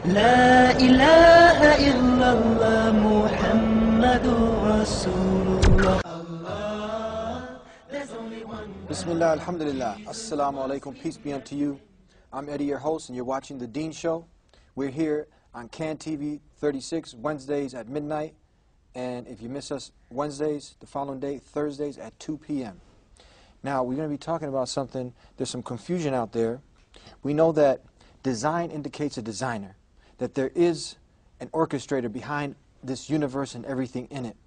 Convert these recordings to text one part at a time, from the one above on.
لا إله إلا الله محمد رسول الله. There's only one. Bismillah, alhamdulillah, assalamu alaikum, peace be unto you. I'm Eddie, your host, and you're watching The Dean Show. We're here on CAN TV 36, Wednesdays at midnight. And if you miss us Wednesdays, the following day, Thursdays at 2 p.m. Now, we're going to be talking about something, there's some confusion out there. We know that design indicates a designer, that there is an orchestrator behind this universe and everything in it.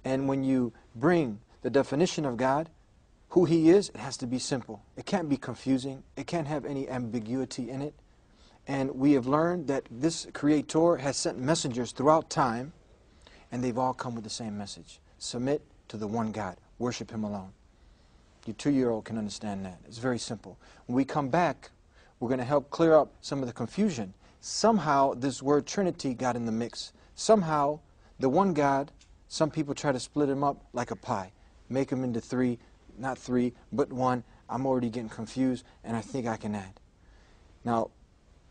And when you bring the definition of God, who He is, it has to be simple. It can't be confusing. It can't have any ambiguity in it. And we have learned that this Creator has sent messengers throughout time, and they've all come with the same message. Submit to the one God. Worship Him alone. Your 2-year-old can understand that. It's very simple. When we come back, we're going to help clear up some of the confusion. Somehow, this word Trinity got in the mix. Somehow, the one God, some people try to split Him up like a pie. Make Him into three, not three, but one. I'm already getting confused, and I think I can add. Now,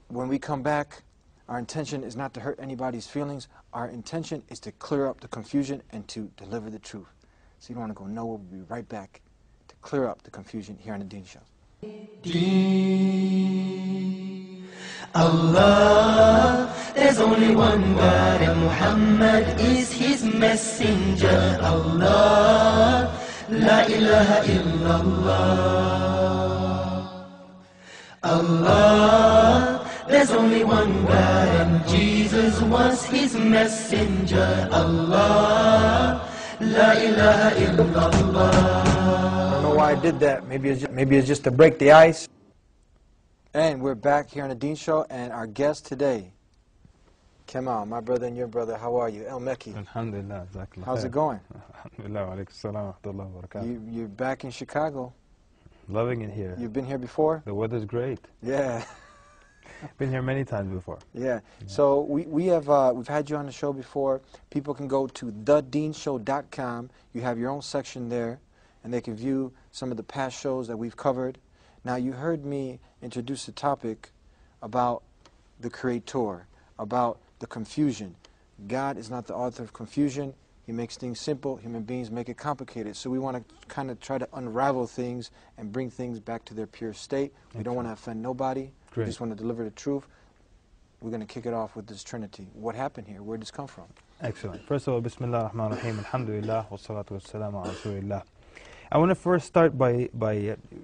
when we come back, our intention is not to hurt anybody's feelings. Our intention is to clear up the confusion and to deliver the truth. So you don't want to go nowhere. We'll be right back to clear up the confusion here on The Dean Show. Allah, there's only one God, and Muhammad is His messenger. Allah, La ilaha illallah. Allah, there's only one God, and Jesus was His messenger. Allah, La ilaha illallah. I don't know why I did that. Maybe it's just to break the ice. And we're back here on The Dean Show, and our guest today, Kemal, my brother and your brother. How are you? El Mekki. Alhamdulillah. How's it going? Alhamdulillah. Wa alaikum salam wa rahmatullahi wa barakatuh. You're back in Chicago. Loving it here. You've been here before? The weather's great. Yeah. Been here many times before. Yeah. So we've had you on the show before. People can go to thedeanshow.com. You have your own section there, and they can view some of the past shows that we've covered. Now, you heard me introduce the topic about the Creator, about the confusion. God is not the author of confusion. He makes things simple. Human beings make it complicated. So we want to kind of try to unravel things and bring things back to their pure state. We don't want to offend nobody. Great. We just want to deliver the truth. We're going to kick it off with this Trinity. What happened here? Where did this come from? Excellent. First of all, Bismillah ar-Rahman ar-Rahim, Alhamdulillah, wa salatu wa salam ala Rasulillah. I want to first start by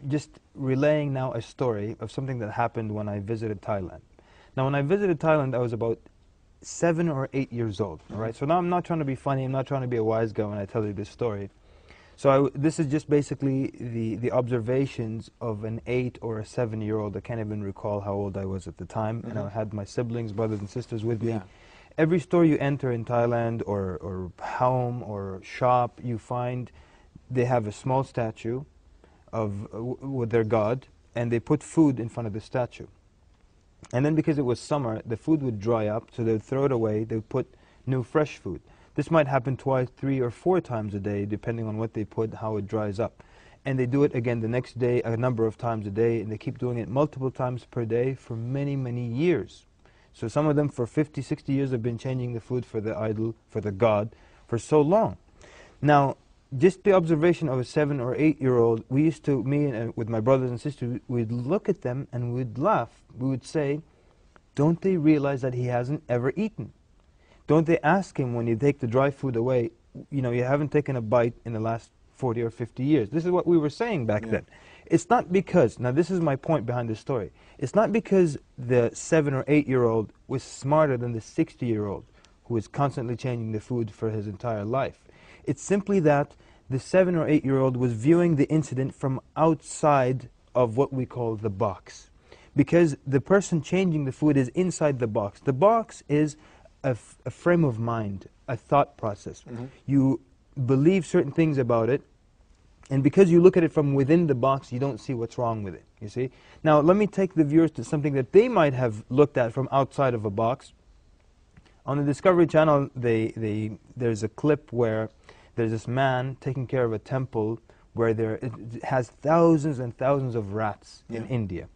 just relaying now a story of something that happened when I visited Thailand. Now, when I visited Thailand, I was about 7 or 8 years old. All right. So now I'm not trying to be funny. I'm not trying to be a wise guy when I tell you this story. So this is just basically the observations of an 8 or a 7-year-old. I can't even recall how old I was at the time. And I had my siblings, brothers and sisters with me. Every store you enter in Thailand, or home or shop, you find they have a small statue with their god, and they put food in front of the statue. And then because it was summer, the food would dry up, so they would throw it away. They would put new fresh food. This might happen twice, 3 or 4 times a day, depending on what they put, how it dries up. And they do it again the next day, a number of times a day, and they keep doing it multiple times per day for many, many years. So some of them for 50, 60 years have been changing the food for the idol, for the god, for so long. Now, just the observation of a 7 or 8-year-old, we used to, with my brothers and sisters, we'd look at them and we'd laugh. We would say, don't they realize that he hasn't ever eaten? Don't they ask him when you take the dry food away, you know, you haven't taken a bite in the last 40 or 50 years. This is what we were saying back then. It's not because, now this is my point behind this story, it's not because the 7 or 8-year-old was smarter than the 60-year-old who is constantly changing the food for his entire life. It's simply that the 7 or 8-year-old was viewing the incident from outside of what we call the box. Because the person changing the food is inside the box. The box is a frame of mind, a thought process. You believe certain things about it, and because you look at it from within the box, you don't see what's wrong with it, you see? Now, let me take the viewers to something that they might have looked at from outside of a box. On the Discovery Channel, there's a clip where there's this man taking care of a temple where it has thousands and thousands of rats in India.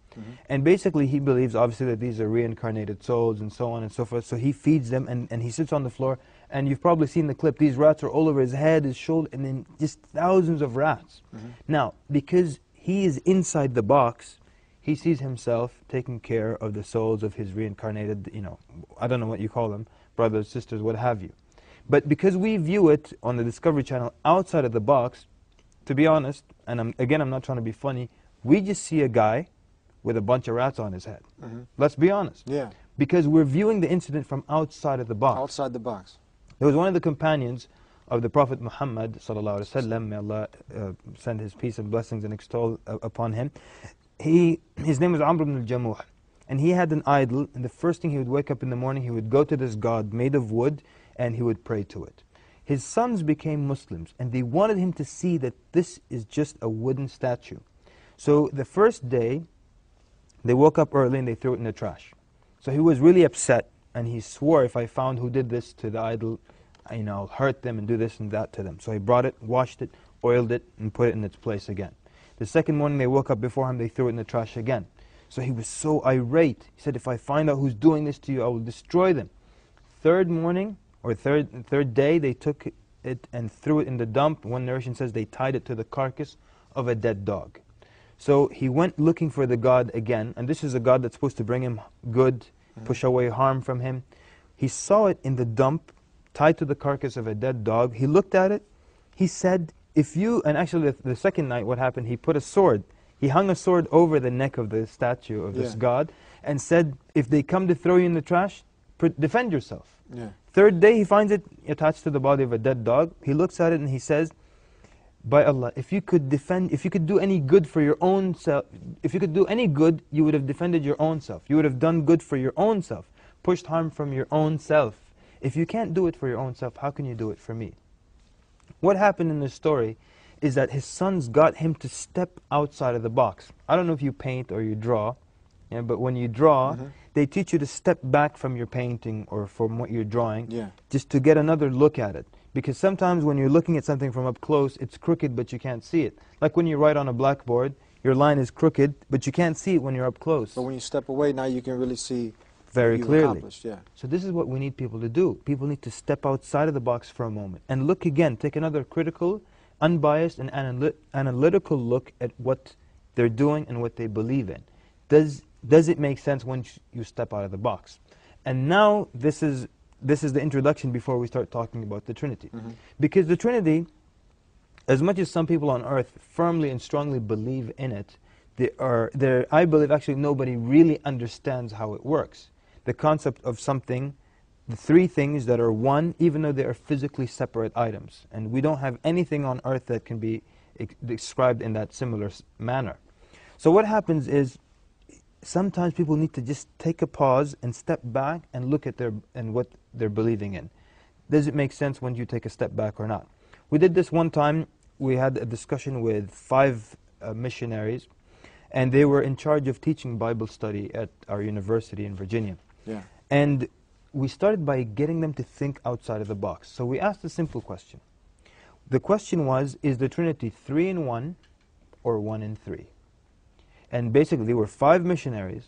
And basically he believes obviously that these are reincarnated souls and so on and so forth. So he feeds them and he sits on the floor, and you've probably seen the clip. These rats are all over his head, his shoulder, and then just thousands of rats. Now, because he is inside the box, he sees himself taking care of the souls of his reincarnated, I don't know what you call them, brothers, sisters, what have you. But because we view it on the Discovery Channel outside of the box, to be honest, and I'm not trying to be funny, we just see a guy with a bunch of rats on his head. Let's be honest. Yeah. Because we're viewing the incident from outside of the box. Outside the box. There was one of the companions of the Prophet Muhammad sallallahu alaihi wasallam, may Allah send his peace and blessings and extol upon him. His name was Amr ibn al-Jamuh, and he had an idol, and the first thing he would wake up in the morning, he would go to this god made of wood, and he would pray to it. His sons became Muslims, and they wanted him to see that this is just a wooden statue. So the first day, they woke up early and they threw it in the trash. So he was really upset, and he swore, if I found who did this to the idol, I'll hurt them and do this and that to them. So he brought it, washed it, oiled it, and put it in its place again. The second morning they woke up before him, they threw it in the trash again. So he was so irate. He said, if I find out who's doing this to you, I will destroy them. Third morning, or third day, they took it and threw it in the dump. One narration says they tied it to the carcass of a dead dog. So he went looking for the God again, and this is a God that's supposed to bring him good, push away harm from him. He saw it in the dump, tied to the carcass of a dead dog. He looked at it. He said, and actually the second night what happened, he put a sword. He hung a sword over the neck of the statue of this God and said, if they come to throw you in the trash, defend yourself. Third day he finds it attached to the body of a dead dog. He looks at it and he says, by Allah, if you could do any good for your own self, if you could do any good, you would have defended your own self. You would have done good for your own self, pushed harm from your own self. If you can't do it for your own self, how can you do it for me? What happened in this story is that his sons got him to step outside of the box. I don't know if you paint or you draw, but when you draw, they teach you to step back from your painting or from what you're drawing, just to get another look at it. Because sometimes when you're looking at something from up close, it's crooked, but you can't see it. Like when you write on a blackboard, your line is crooked, but you can't see it when you're up close. But when you step away, now you can really see very clearly. Yeah. So this is what we need people to do. People need to step outside of the box for a moment and look again, take another critical, unbiased, and analytical look at what they're doing and what they believe in. Does it make sense when you step out of the box? And now this is the introduction before we start talking about the Trinity. Because the Trinity, as much as some people on earth firmly and strongly believe in it, I believe actually nobody really understands how it works. The concept of something, the three things that are one, even though they are physically separate items. And we don't have anything on earth that can be described in that similar manner. So what happens is, sometimes people need to just take a pause and step back and look at what they're believing in. Does it make sense when you take a step back or not? We did this one time. We had a discussion with 5 missionaries, and they were in charge of teaching Bible study at our university in Virginia. And we started by getting them to think outside of the box. So we asked a simple question. The question was, is the Trinity 3 in 1 or 1 in 3? And basically, there were 5 missionaries,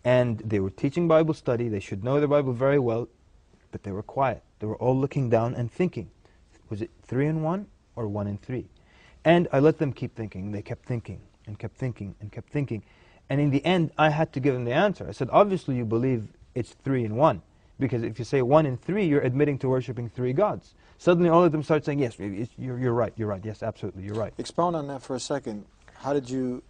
and they were teaching Bible study. They should know the Bible very well, but they were quiet. They were all looking down and thinking, was it 3 in 1 or 1 in 3? And I let them keep thinking. They kept thinking and kept thinking and kept thinking. And in the end, I had to give them the answer. I said, obviously you believe it's 3 in 1, because if you say 1 in 3, you're admitting to worshiping 3 gods. Suddenly all of them start saying, yes, you're right, yes, absolutely, you're right. Expound on that for a second. How did you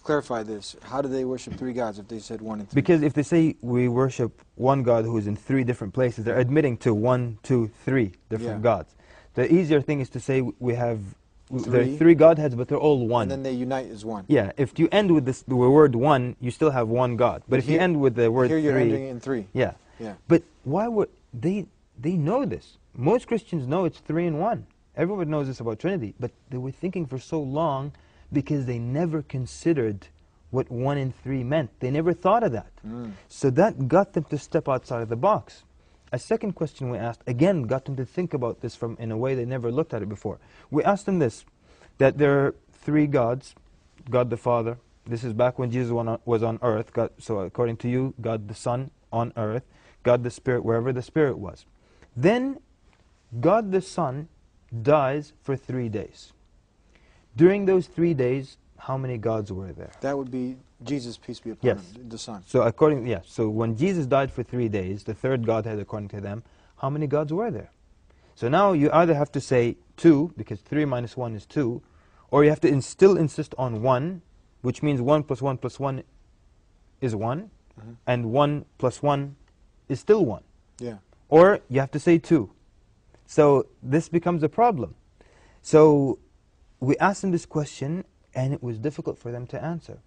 clarify this? How do they worship 3 gods if they said 1 and 3? Because if they say we worship one God who is in 3 different places, they're admitting to 1, 2, 3 different gods. The easier thing is to say we have there are 3 Godheads, but they're all one. And then they unite as one. Yeah, if you end with the word 1, you still have one God. But if you end with the word 3, here you're ending in 3. Yeah. But why would they know this? Most Christians know it's 3 in 1. Everyone knows this about Trinity, but they were thinking for so long because they never considered what 1 in 3 meant. They never thought of that. So that got them to step outside of the box. A second question we asked, again, got them to think about this in a way they never looked at it before. We asked them this, that there are 3 gods, God the Father, This is back when Jesus was on earth. God, so according to you, God the Son on earth, God the Spirit wherever the Spirit was. Then God the Son dies for 3 days. During those 3 days, how many gods were there? That would be Jesus, peace be upon him, the Son. So so when Jesus died for 3 days, the third Godhead according to them, how many gods were there? So now you either have to say 2, because 3 minus 1 is 2, or you have to still insist on 1, which means 1 plus 1 plus 1 is 1, and 1 plus 1 is still 1. Yeah. Or you have to say 2. So this becomes a problem. So we asked them this question, and it was difficult for them to answer,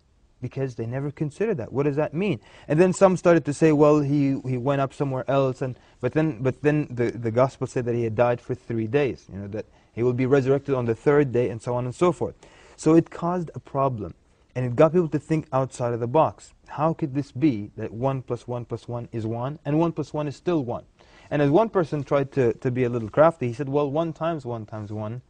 because they never considered that. What does that mean? And then some started to say, well, he went up somewhere else, but then the gospel said that he had died for 3 days, that he will be resurrected on the 3rd day, and so on and so forth. So it caused a problem, and it got people to think outside of the box. How could this be that 1 plus 1 plus 1 is 1, and 1 plus 1 is still 1? And as one person tried to be a little crafty, he said, well, 1 times 1 times 1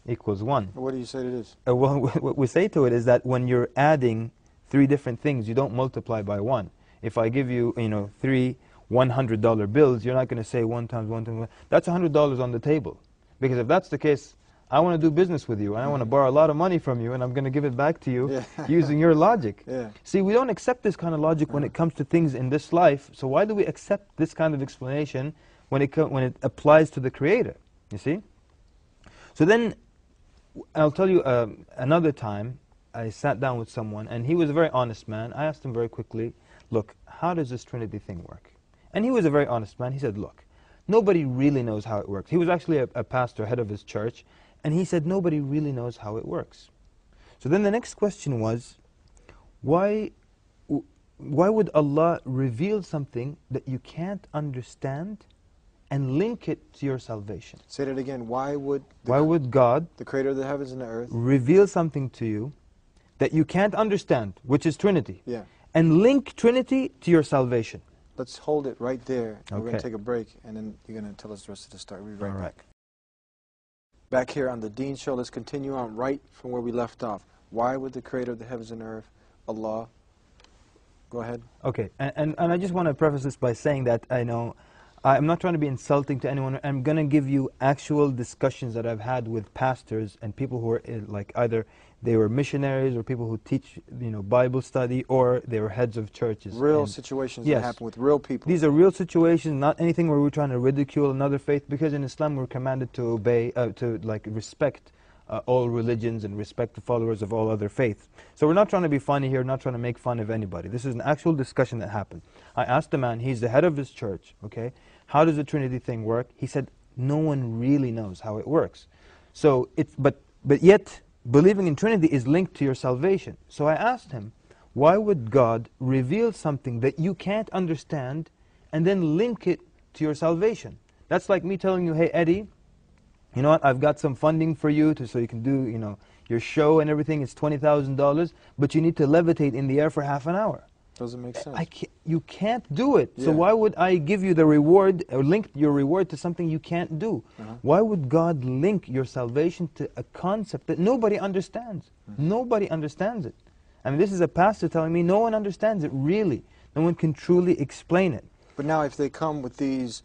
equals 1. What do you say to this? Well, what we say to it is that when you're adding 3 different things, you don't multiply by 1. If I give you, 3 $100 bills, you're not going to say 1 times 1 times 1. That's $100 on the table. Because if that's the case, I want to do business with you, and I want to borrow a lot of money from you, and I'm going to give it back to you using your logic. Yeah. See, we don't accept this kind of logic when it comes to things in this life, so why do we accept this kind of explanation when it applies to the Creator? You see? So then, I'll tell you another time, I sat down with someone, and he was a very honest man. I asked him very quickly, look, how does this Trinity thing work? And he was a very honest man. He said, look, nobody really knows how it works. He was actually a pastor, head of his church, and he said, nobody really knows how it works. So then the next question was, why would Allah reveal something that you can't understand and link it to your salvation? Say that again. Why would God, the Creator of the heavens and the earth, reveal something to you that you can't understand, which is Trinity, yeah, and link Trinity to your salvation? Let's hold it right there. Okay. We're going to take a break, and then you're going to tell us the rest of the story. We'll be right All back. Back here on the Dean Show, let's continue on right from where we left off. Why would the Creator of the heavens and earth, Allah, go ahead. Okay, and I just want to preface this by saying that I'm not trying to be insulting to anyone. I'm going to give you actual discussions that I've had with pastors and people who are like either they were missionaries or people who teach Bible study, or they were heads of churches. Real situations that happen with real people. These are real situations, not anything where we're trying to ridicule another faith, because in Islam we're commanded to obey, to respect all religions and respect the followers of all other faiths. So we're not trying to be funny here, not trying to make fun of anybody. This is an actual discussion that happened. I asked the man, he's the head of his church, okay, how does the Trinity thing work? He said, no one really knows how it works. So but yet, believing in Trinity is linked to your salvation. So I asked him, why would God reveal something that you can't understand and then link it to your salvation? That's like me telling you, hey Eddie, you know what, I've got some funding for you so you can do your show and everything. It's $20,000, but you need to levitate in the air for half an hour. Doesn't make sense. You can't do it. So why would I give you the reward, or link your reward to something you can't do? Why would God link your salvation to a concept that nobody understands? Nobody understands it. I mean, this is a pastor telling me no one understands it, really. No one can truly explain it. But now if they come with these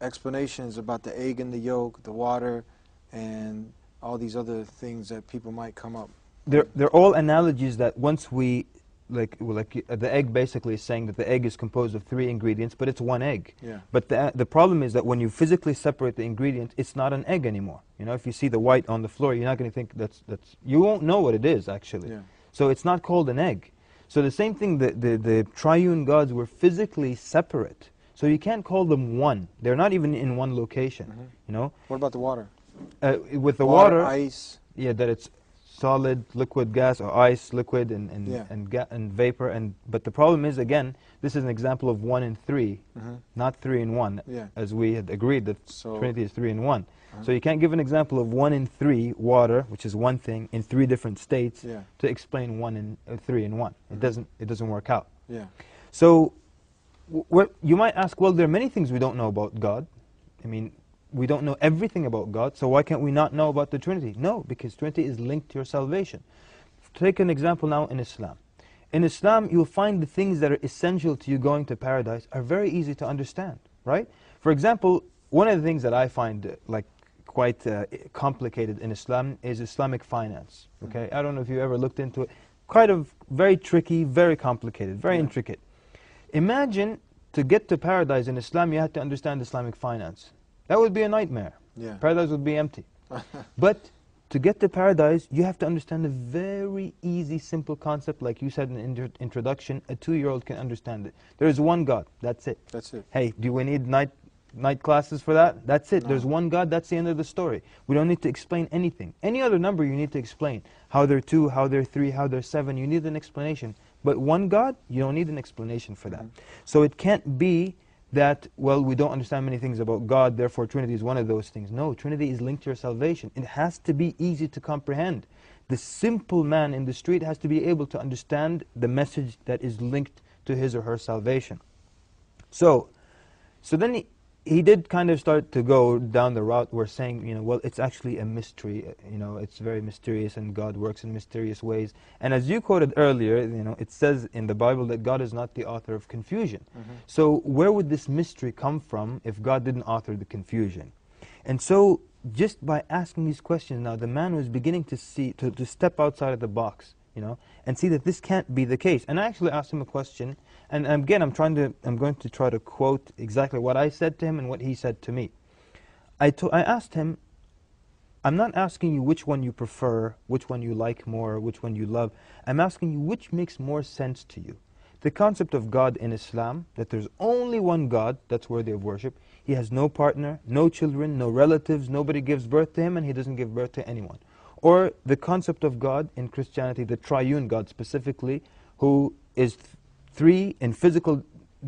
explanations about the egg and the yolk, the water, and all these other things that people might come up. They're all analogies that once we, like the egg basically is saying that the egg is composed of 3 ingredients, but it's 1 egg. Yeah. But the problem is that when you physically separate the ingredients, it's not an egg anymore. If you see the white on the floor, you're not going to think that's, you won't know what it is actually. Yeah. So it's not called an egg. So the same thing, the triune gods were physically separate. So you can't call them one. They're not even in one location. What about the water? With the water, ice. Yeah, that it's solid, liquid, gas, or ice, liquid, and vapor. But the problem is, again, this is an example of 1 in 3, not 3 in 1, as we had agreed that Trinity is 3 in 1. So you can't give an example of 1 in 3 water, which is one thing, in 3 different states, to explain 1 in 3 in 1. It doesn't work out. Yeah. So you might ask, well, there are many things we don't know about God. I mean, we don't know everything about God, so why can't we not know about the Trinity? No, because Trinity is linked to your salvation. take an example now in Islam. In Islam, you'll find the things that are essential to you going to paradise are very easy to understand, right? For example, one of the things that I find like quite complicated in Islam is Islamic finance. Okay, I don't know if you ever looked into it. Quite of very tricky, very complicated, very intricate. Imagine to get to paradise in Islam, you have to understand Islamic finance. That would be a nightmare. Yeah. Paradise would be empty. But to get to paradise, you have to understand a very easy, simple concept, like you said in the introduction. A 2-year-old can understand it. There is one God. That's it. That's it. Hey, do we need night classes for that? That's it. No. There's one God. That's the end of the story. We don't need to explain anything. Any other number you need to explain. How they're 2, how they're 3, how they're 7. You need an explanation. But one God, you don't need an explanation for that. So it can't be that, well, we don't understand many things about God, therefore Trinity is one of those things. No, Trinity is linked to your salvation. It has to be easy to comprehend. The simple man in the street has to be able to understand the message that is linked to his or her salvation. So then he did kind of start to go down the route where saying, you know, well, it's actually a mystery, you know, it's very mysterious and God works in mysterious ways. And as you quoted earlier, you know, it says in the Bible that God is not the author of confusion. So where would this mystery come from if God didn't author the confusion? And so just by asking these questions now, the man was beginning to see, to step outside of the box, you know, and see that this can't be the case. And I actually asked him a question, and again, I'm going to try to quote exactly what I said to him and what he said to me. I asked him, I'm not asking you which one you prefer, which one you like more, which one you love. I'm asking you which makes more sense to you. The concept of God in Islam, that there's only one God that's worthy of worship. He has no partner, no children, no relatives, nobody gives birth to him, and he doesn't give birth to anyone. Or the concept of God in Christianity, the triune God specifically, who is 3 in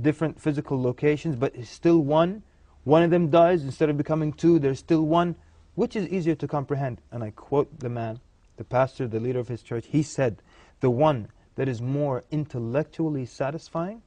different physical locations, but is still one. One of them dies, instead of becoming 2, there's still one. Which is easier to comprehend? And I quote the man, the pastor, the leader of his church. He said, the one that is more intellectually satisfying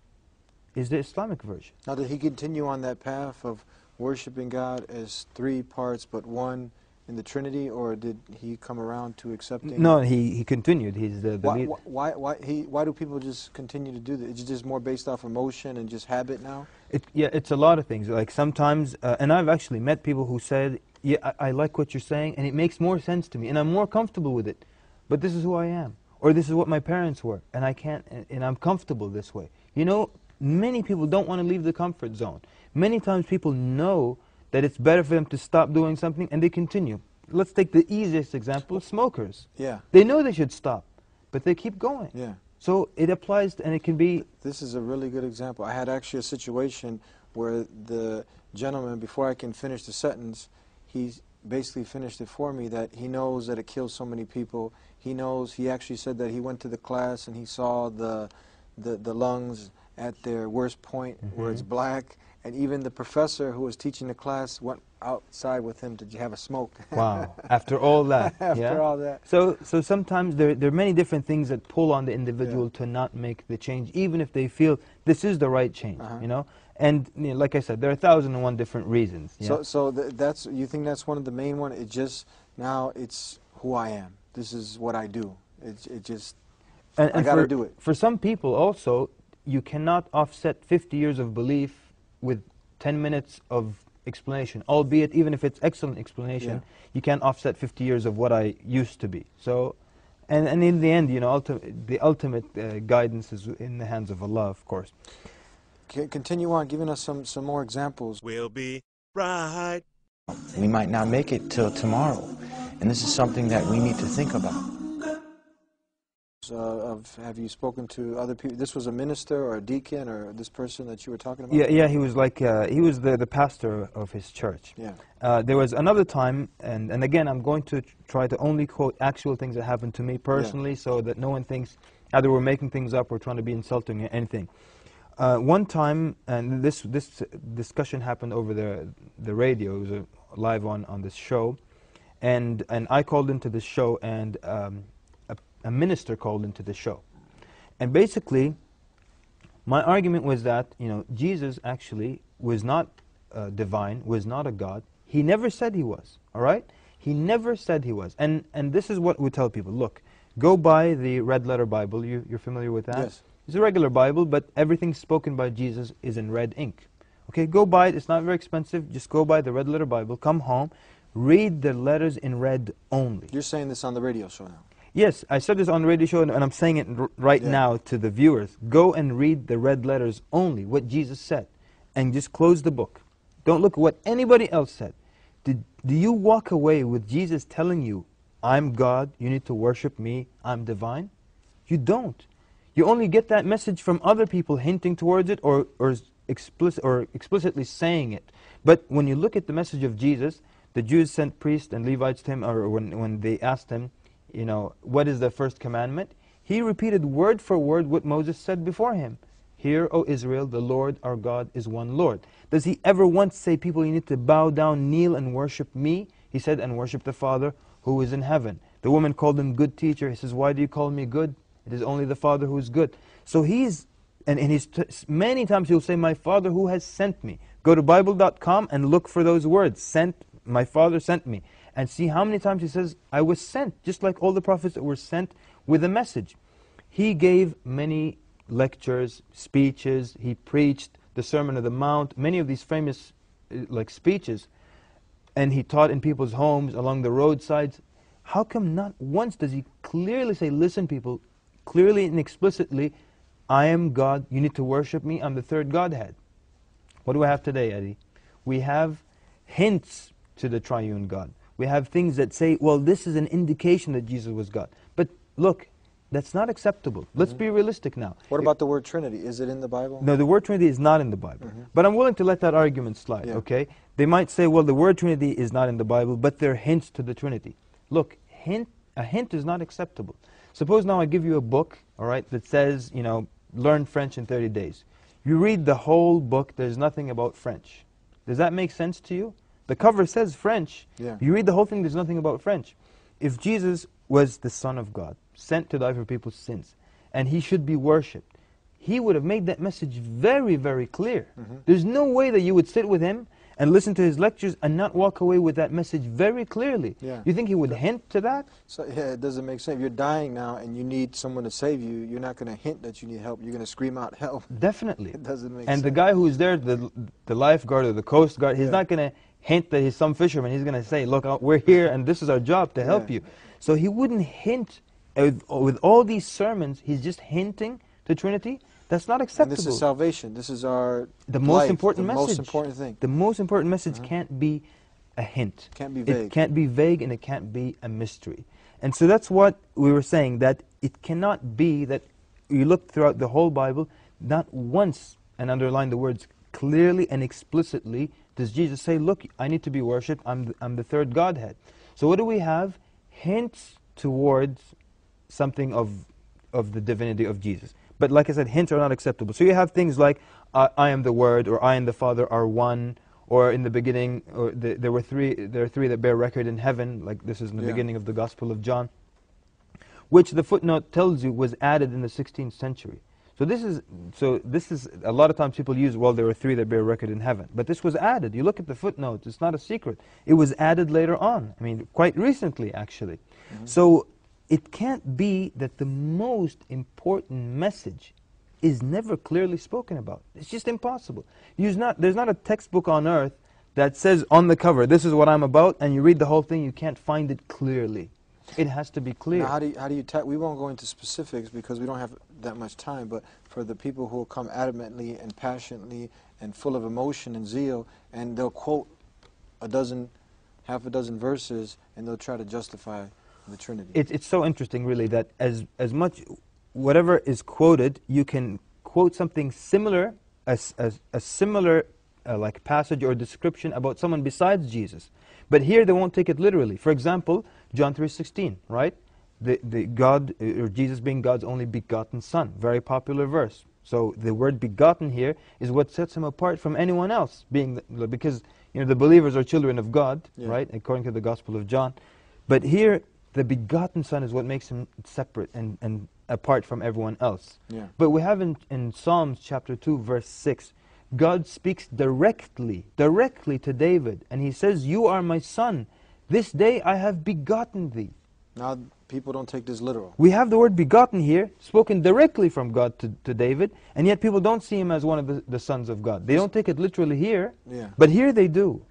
is the Islamic version. Now, did he continue on that path of worshiping God as 3 parts but one in the Trinity, or did he come around to accepting? No, he continued. He's the leader. Why do people just continue to do that? It's just more based off emotion and just habit now? Yeah, it's a lot of things. Like sometimes, and I've actually met people who said, yeah, I like what you're saying, and it makes more sense to me, and I'm more comfortable with it. But this is who I am, or this is what my parents were, and I can't, and I'm comfortable this way. You know, many people don't want to leave the comfort zone. Many times people know that it's better for them to stop doing something, and they continue. Let's take the easiest example, smokers. Yeah. They know they should stop, but they keep going. Yeah. So it applies, and it can be... This is a really good example. I had actually a situation where the gentleman, before I can finish the sentence, he basically finished it for me, that he knows that it kills so many people. He knows, he actually said that he went to the class and he saw the lungs at their worst point, where it's black. And even the professor who was teaching the class went outside with him to have a smoke. Wow, after all that. After all that. So sometimes there are many different things that pull on the individual to not make the change, even if they feel this is the right change, you know? And you know, like I said, there are 1,001 different reasons. So that's, you think that's one of the main ones? It just, now it's who I am. This is what I do. It just, I got to do it. For some people also, you cannot offset 50 years of belief with 10 minutes of explanation, albeit even if it's excellent explanation, you can't offset 50 years of what I used to be. So, and in the end, you know, the ultimate guidance is in the hands of Allah, of course. Continue on giving us some more examples. We'll be right. We might not make it till tomorrow, and this is something that we need to think about. Have you spoken to other people? This was a minister or a deacon or this person that you were talking about? Yeah, he was like, he was the pastor of his church. Yeah. There was another time, and again, I'm going to try to only quote actual things that happened to me personally, so that no one thinks either we're making things up or trying to be insulting or anything. One time, and this discussion happened over the radio, it was live on this show, and I called into the show, and a minister called into the show. And basically, my argument was that, you know, Jesus actually was not divine, was not a God. He never said he was, all right? He never said he was. And this is what we tell people. Look, Go buy the Red Letter Bible. You're familiar with that? Yes. It's a regular Bible, but everything spoken by Jesus is in red ink. Okay, go buy it. It's not very expensive. Just go buy the Red Letter Bible. Come home. Read the letters in red only. You're saying this on the radio show now. Yes, I said this on the radio show, and I'm saying it right Yeah. now to the viewers. Go and read the red letters only, what Jesus said, and just close the book. Don't look at what anybody else said. Do you walk away with Jesus telling you, I'm God, you need to worship me, I'm divine? You don't. You only get that message from other people hinting towards it or explicitly saying it. But when you look at the message of Jesus, the Jews sent priests and Levites to him, or when they asked him, you know, what is the first commandment? He repeated word for word what Moses said before him. Hear, O Israel, the Lord our God is one Lord. Does he ever once say, people, you need to bow down, kneel, and worship me? He said, and worship the Father who is in heaven. The woman called him good teacher. He says, why do you call me good? It is only the Father who is good. So many times he'll say, my Father who has sent me. Go to Bible.com and look for those words. Sent, my Father sent me. And see how many times he says, I was sent, just like all the prophets that were sent with a message. He gave many lectures, speeches, he preached the Sermon of the Mount, many of these famous speeches, and he taught in people's homes, along the roadsides. How come not once does he clearly say, listen people, clearly and explicitly, I am God, you need to worship me, I'm the third Godhead. What do we have today, Eddie? We have hints to the triune God. We have things that say, well, this is an indication that Jesus was God. But look, that's not acceptable. Let's be realistic now. What about the word Trinity? Is it in the Bible? No, the word Trinity is not in the Bible. But I'm willing to let that argument slide, okay? They might say, well, the word Trinity is not in the Bible, but there are hints to the Trinity. Look, a hint is not acceptable. Suppose now I give you a book, all right, that says, you know, learn French in 30 days. You read the whole book, there's nothing about French. Does that make sense to you? The cover says French. Yeah. You read the whole thing, there's nothing about French. If Jesus was the Son of God, sent to die for people's sins, and he should be worshipped, he would have made that message very, very clear. There's no way that you would sit with him and listen to his lectures and not walk away with that message very clearly. Yeah. You think he would hint to that? So yeah, it doesn't make sense. If you're dying now and you need someone to save you, you're not going to hint that you need help. You're going to scream out help. Definitely. It doesn't make And sense. the guy who's there, the lifeguard or the coast guard, he's not going to hint that he's some fisherman. He's going to say, look, we're here and this is our job to help you. So he wouldn't hint. With all these sermons, he's just hinting to Trinity. That's not acceptable. And this is salvation. This is our the most life, important the message. most important thing. The most important message can't be a hint. Can't be vague. It can't be vague and it can't be a mystery. And so that's what we were saying, that it cannot be that you look throughout the whole Bible, not once, and underline the words clearly and explicitly, does Jesus say, look, I need to be worshipped, I'm the third Godhead. So what do we have? Hints towards something of the divinity of Jesus. But like I said, hints are not acceptable. So you have things like, I am the Word, or I and the Father are one, or in the beginning, or there are three that bear record in heaven, like this is in the beginning of the Gospel of John, which the footnote tells you was added in the 16th century. So this is a lot of times people use, well, there are three that bear record in heaven. But this was added. You look at the footnotes, it's not a secret. It was added later on. I mean, quite recently, actually. So it can't be that the most important message is never clearly spoken about. It's just impossible. There's not a textbook on earth that says on the cover, this is what I'm about, and you read the whole thing, you can't find it clearly. It has to be clear. Now, how do you we won't go into specifics because we don't have that much time, but for the people who will come adamantly and passionately and full of emotion and zeal, and they'll quote half a dozen verses, and they'll try to justify the Trinity. It's so interesting, really, that as much, whatever is quoted, you can quote something similar, a similar like passage or description about someone besides Jesus. But here they won't take it literally. For example, John 3:16, right? The God, or Jesus being God's only begotten Son, very popular verse. So the word begotten here is what sets him apart from anyone else, because the believers are children of God, right? According to the Gospel of John. But here, the begotten Son is what makes him separate and apart from everyone else. But we have in Psalms chapter 2, verse 6, God speaks directly to David, and he says, you are my son. This day I have begotten thee. Now people don't take this literal. We have the word begotten here, spoken directly from God to David, and yet people don't see him as one of the sons of God. They don't take it literally here, Yeah. but here they do.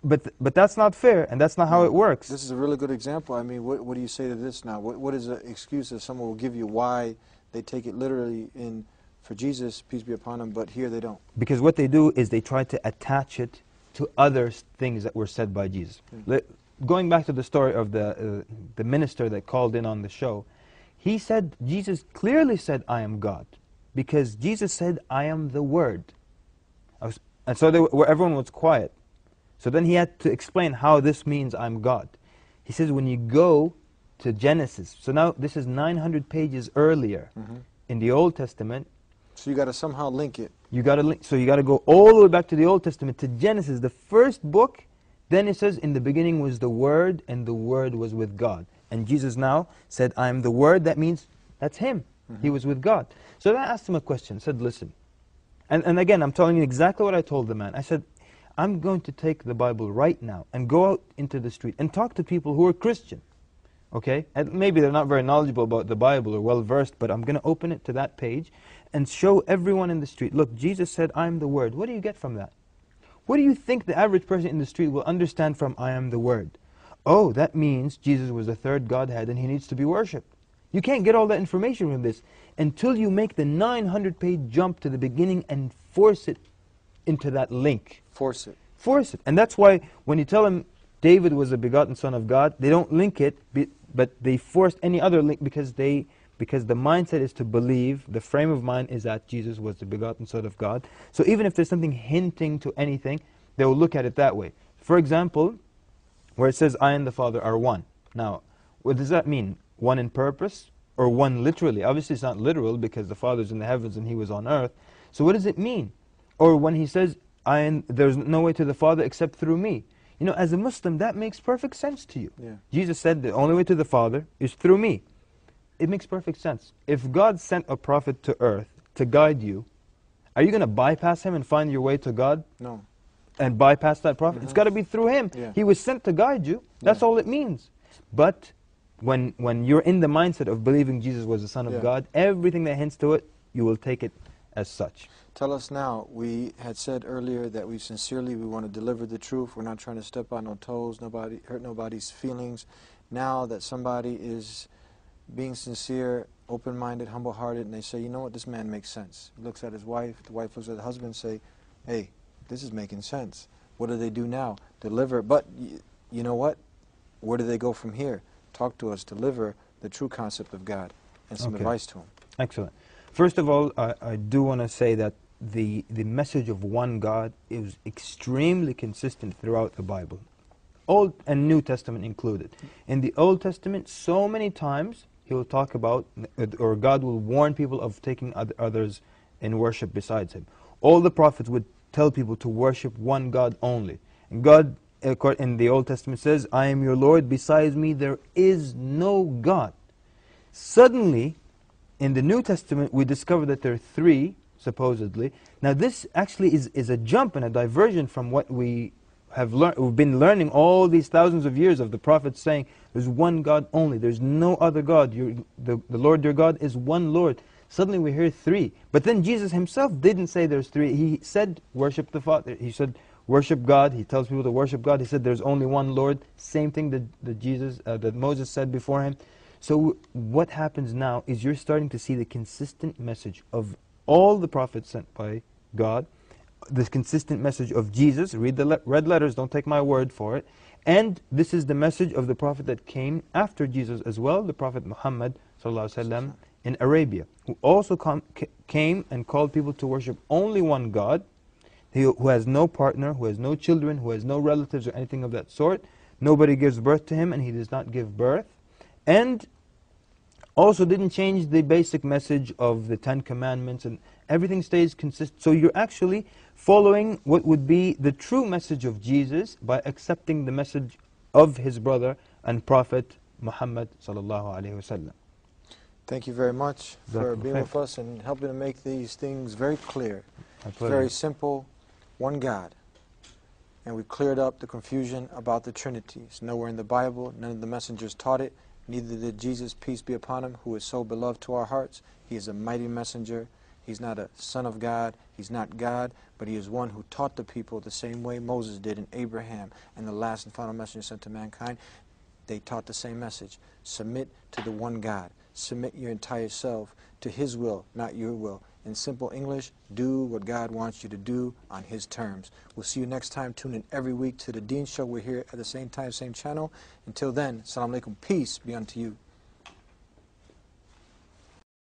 But that's not fair, and that's not how it works. This is a really good example. I mean, what do you say to this now? What is the excuse that someone will give you why they take it literally for Jesus, peace be upon him, but here they don't? Because what they do is they try to attach it to other things that were said by Jesus. Going back to the story of the minister that called in on the show, he said, Jesus clearly said, I am God. Because Jesus said, I am the Word. And so everyone was quiet. So then he had to explain how this means I'm God. He says when you go to Genesis, so now this is 900 pages earlier in the Old Testament. So you got to somehow link it. So you got to go all the way back to the Old Testament, to Genesis, the first book. Then it says, in the beginning was the Word, and the Word was with God. And Jesus now said, I am the Word. That means that's him. He was with God. So I asked him a question, said, listen. And again, I'm telling you exactly what I told the man. I said, I'm going to take the Bible right now and go out into the street and talk to people who are Christian. Okay? And maybe they're not very knowledgeable about the Bible or well-versed, but I'm going to open it to that page and show everyone in the street, look, Jesus said, I am the Word. What do you get from that? What do you think the average person in the street will understand from I am the Word? Oh, that means Jesus was the third Godhead and he needs to be worshipped. You can't get all that information from this until you make the 900-page jump to the beginning and force it into that link. Force it. Force it. And that's why when you tell them David was a begotten son of God, they don't link it, but they force any other link because the mindset is to believe, the frame of mind is that Jesus was the begotten son of God. So even if there's something hinting to anything, they will look at it that way. For example, where it says, I and the Father are one. Now, what does that mean? One in purpose or one literally? Obviously it's not literal because the Father's in the heavens and he was on earth. So what does it mean? Or when he says, there's no way to the Father except through me. You know, as a Muslim, that makes perfect sense to you. Yeah. Jesus said the only way to the Father is through me. It makes perfect sense. If God sent a prophet to earth to guide you, are you going to bypass him and find your way to God? No. And bypass that prophet? It's got to be through him. Yeah. He was sent to guide you. That's all it means. But when you're in the mindset of believing Jesus was the Son of God, everything that hints to it, you will take it as such. Tell us now, we had said earlier that we want to deliver the truth. We're not trying to step on no toes, hurt nobody's feelings. Now that somebody is being sincere, open-minded, humble-hearted, and they say, you know what, this man makes sense. He looks at his wife, the wife looks at the husband and say, hey, this is making sense. What do they do now? Deliver. But you know what? Where do they go from here? Talk to us, deliver the true concept of God and some advice to him. Excellent. First of all, I do want to say that the message of one God is extremely consistent throughout the Bible, Old and New Testament included. In the Old Testament, so many times he will talk about, or God will warn people of taking others in worship besides him. All the prophets would tell people to worship one God only. And God, in the Old Testament, says, I am your Lord, besides me there is no God. Suddenly, in the New Testament, we discover that there are three, supposedly. Now this actually is a jump and a diversion from what we have learned. We've been learning all these thousands of years of the prophets saying, there's one God only, there's no other God, the Lord your God is one Lord. Suddenly we hear three. But then Jesus himself didn't say there's three. He said, worship the Father. He said, worship God. He tells people to worship God. He said, there's only one Lord. Same thing that Moses said before him. So what happens now is you're starting to see the consistent message of all the prophets sent by God, the consistent message of Jesus. Read the red letters, don't take my word for it. And this is the message of the prophet that came after Jesus as well, the Prophet Muhammad ﷺ in Arabia, who also came and called people to worship only one God, who has no partner, who has no children, who has no relatives or anything of that sort. Nobody gives birth to him and he does not give birth. And also didn't change the basic message of the Ten Commandments, and everything stays consistent. So you're actually following what would be the true message of Jesus by accepting the message of his brother and prophet Muhammad sallallahu alaihi wasallam. Thank you very much for being with us and helping to make these things very clear. Very simple, one God. And we cleared up the confusion about the Trinity. It's nowhere in the Bible, none of the messengers taught it, Neither did Jesus, peace be upon him, who is so beloved to our hearts. He is a mighty messenger. He's not a son of God. He's not God, but he is one who taught the people the same way Moses did and Abraham and the last and final messenger sent to mankind. They taught the same message. Submit to the one God. Submit your entire self to his will, not your will. In simple English, do what God wants you to do on his terms. We'll see you next time. Tune in every week to the Dean Show. We're here at the same time, same channel. Until then, Assalamu alaikum. Peace be unto you.